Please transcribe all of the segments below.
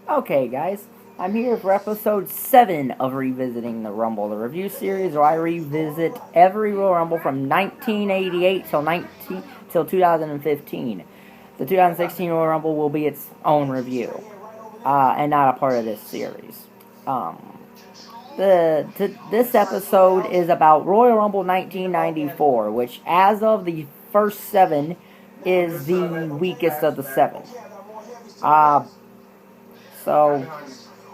Okay, guys, I'm here for episode 7 of Revisiting the Rumble, the review series where I revisit every Royal Rumble from 1988 till 2015. The 2016 Royal Rumble will be its own review, and not a part of this series. This episode is about Royal Rumble 1994, which, as of the first 7, is the weakest of the 7. So,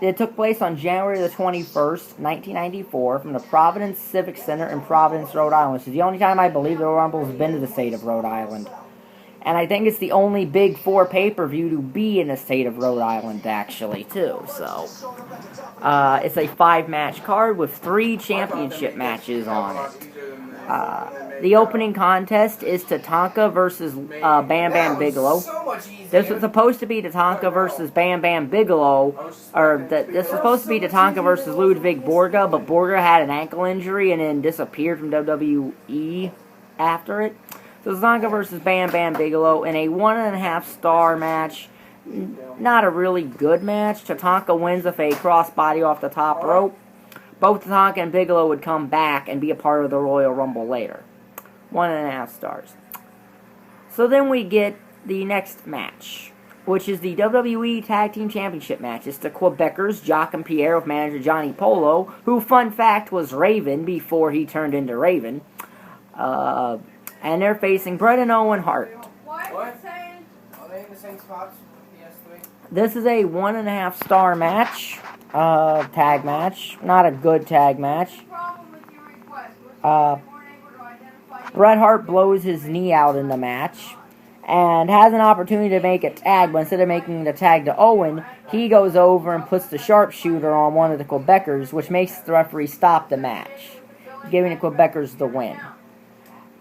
it took place on January the 21st, 1994, from the Providence Civic Center in Providence, Rhode Island, which is the only time I believe the Royal Rumble has been to the state of Rhode Island. And I think it's the only Big 4 pay-per-view to be in the state of Rhode Island, actually, too. So, it's a 5-match card with 3 championship matches on it. The opening contest is Tatanka versus Bam Bam Bigelow. This was supposed to be Tatanka versus Bam Bam Bigelow, this was supposed to be Tatanka versus Ludwig Borga, but Borga had an ankle injury and then disappeared from WWE after it. So Tatanka versus Bam Bam Bigelow in a 1.5-star match. Not a really good match. Tatanka wins with a crossbody off the top rope. Both Tatanka and Bigelow would come back and be a part of the Royal Rumble later. 1.5 stars. So then we get the next match, which is the WWE Tag Team Championship match. It's the Quebecers, Jacques and Pierre, with manager Johnny Polo, who, fun fact, was Raven before he turned into Raven. And they're facing Bret and Owen Hart. What? Are they in the same spots with PS3? This is a 1.5-star match. Tag match. Not a good tag match. Bret Hart blows his knee out in the match and has an opportunity to make a tag, but instead of making the tag to Owen, he goes over and puts the sharpshooter on one of the Quebecers, which makes the referee stop the match, giving the Quebecers the win.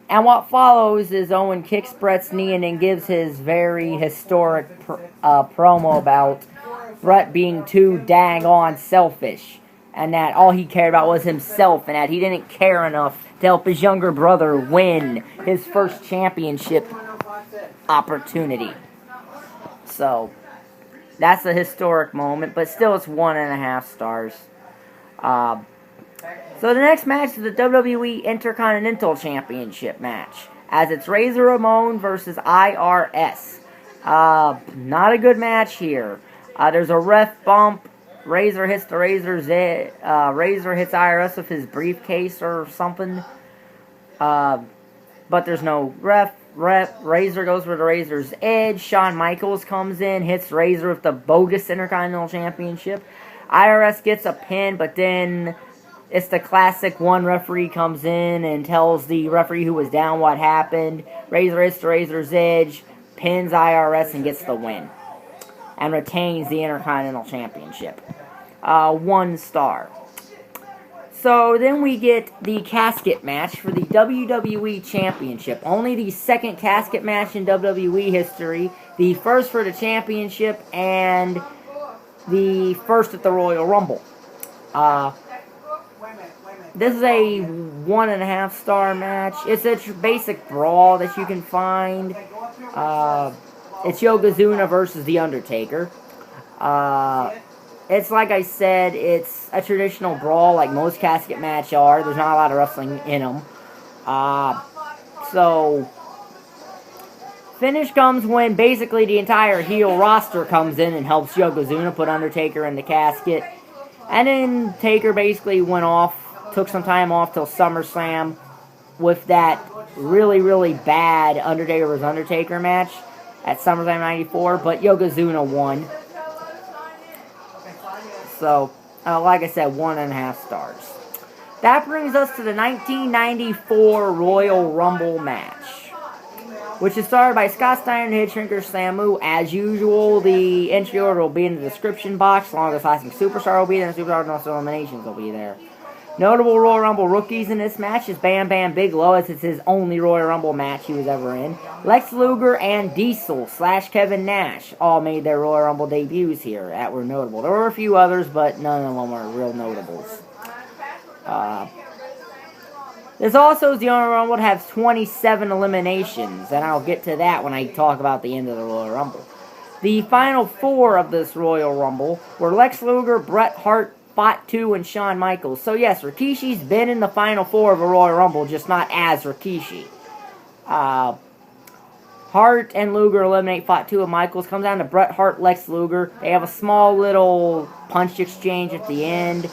And what follows is Owen kicks Bret's knee and then gives his very historic promo about Bret being too dang-on selfish, and that all he cared about was himself, and that he didn't care enough to help his younger brother win his first championship opportunity. So, that's a historic moment, but still it's 1.5 stars. So the next match is the WWE Intercontinental Championship match, as it's Razor Ramon versus IRS. Not a good match here. There's a ref bump. Razor hits Razor hits IRS with his briefcase or something. But there's no ref. Razor goes for the Razor's edge. Shawn Michaels comes in, hits Razor with the bogus Intercontinental Championship. IRS gets a pin, but then it's the classic one referee comes in and tells the referee who was down what happened. Razor hits the Razor's edge, pins IRS, and gets the win. And retains the Intercontinental Championship. 1 star. So then we get the casket match for the WWE Championship. Only the second casket match in WWE history. The first for the championship and the first at the Royal Rumble. This is a 1.5 star match. It's a basic brawl that you can find. It's Yokozuna versus The Undertaker. It's like I said, it's a traditional brawl like most casket matches are. There's not a lot of wrestling in them. So, finish comes when basically the entire heel roster comes in and helps Yokozuna put Undertaker in the casket. And then Taker basically went off, took some time off till SummerSlam with that really, really bad Undertaker vs. Undertaker match at SummerSlam 94, but Yokozuna won. So, like I said, 1.5 stars. That brings us to the 1994 Royal Rumble match, which is started by Scott Steiner and Head Shrinker Samu. As usual, the entry order will be in the description box, along with the Classic Superstar will be there, and Superstar and also Eliminations will be there. Notable Royal Rumble rookies in this match is Bam Bam Bigelow, as it's his only Royal Rumble match he was ever in. Lex Luger and Diesel / Kevin Nash all made their Royal Rumble debuts here that were notable. There were a few others, but none of them were real notables. This also is the only Royal Rumble that has 27 eliminations, and I'll get to that when I talk about the end of the Royal Rumble. The final four of this Royal Rumble were Lex Luger, Bret Hart, Fatu, and Shawn Michaels. So yes, Rikishi's been in the final four of a Royal Rumble, just not as Rikishi. Hart and Luger eliminate Fatu and Michaels. Comes down to Bret Hart, Lex Luger. They have a small little punch exchange at the end.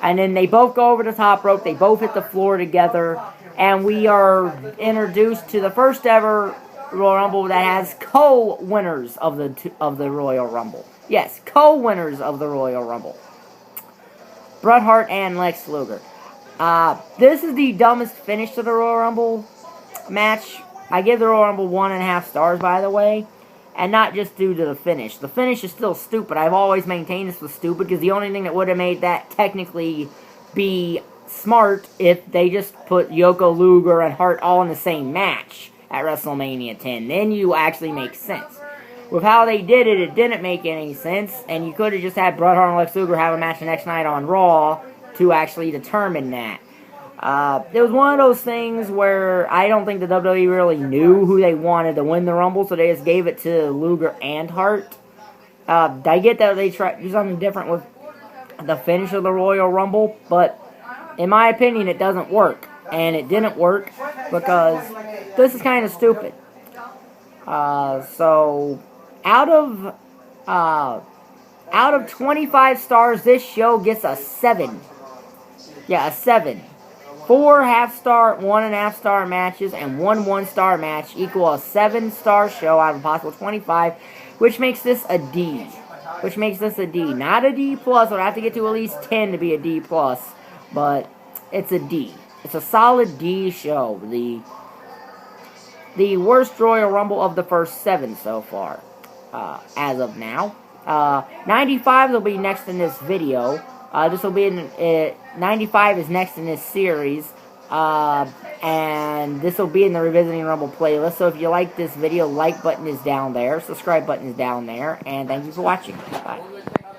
And then they both go over the top rope. They both hit the floor together. And we are introduced to the first ever Royal Rumble that has co-winners of the Royal Rumble. Yes, co-winners of the Royal Rumble. Bret Hart and Lex Luger. This is the dumbest finish to the Royal Rumble match. I give the Royal Rumble 1.5 stars, by the way. And not just due to the finish. The finish is still stupid. I've always maintained this was stupid because the only thing that would have made that technically be smart if they just put Yoko, Luger, and Hart all in the same match at WrestleMania 10. Then you actually make sense. With how they did it, it didn't make any sense. And you could have just had Bret Hart and Lex Luger have a match the next night on Raw to actually determine that. It was one of those things where I don't think the WWE really knew who they wanted to win the Rumble, so they just gave it to Luger and Hart. I get that they tried to do something different with the finish of the Royal Rumble, but in my opinion, it doesn't work. And it didn't work because this is kind of stupid. So, out of 25 stars, this show gets a 7. Yeah, a 7. 4 half-star, 1.5 star matches, and 1 1-star match equal a 7-star show out of a possible 25, which makes this a D. Which makes this a D. Not a D+, plus. It would have to get to at least 10 to be a D+, plus, but it's a D. It's a solid D show. The worst Royal Rumble of the first 7 so far, as of now. 95 will be next in this video. This will be in 95 is next in this series, and this will be in the Revisiting Rumble playlist. So if you like this video, like button is down there, subscribe button is down there, and thank you for watching. Bye.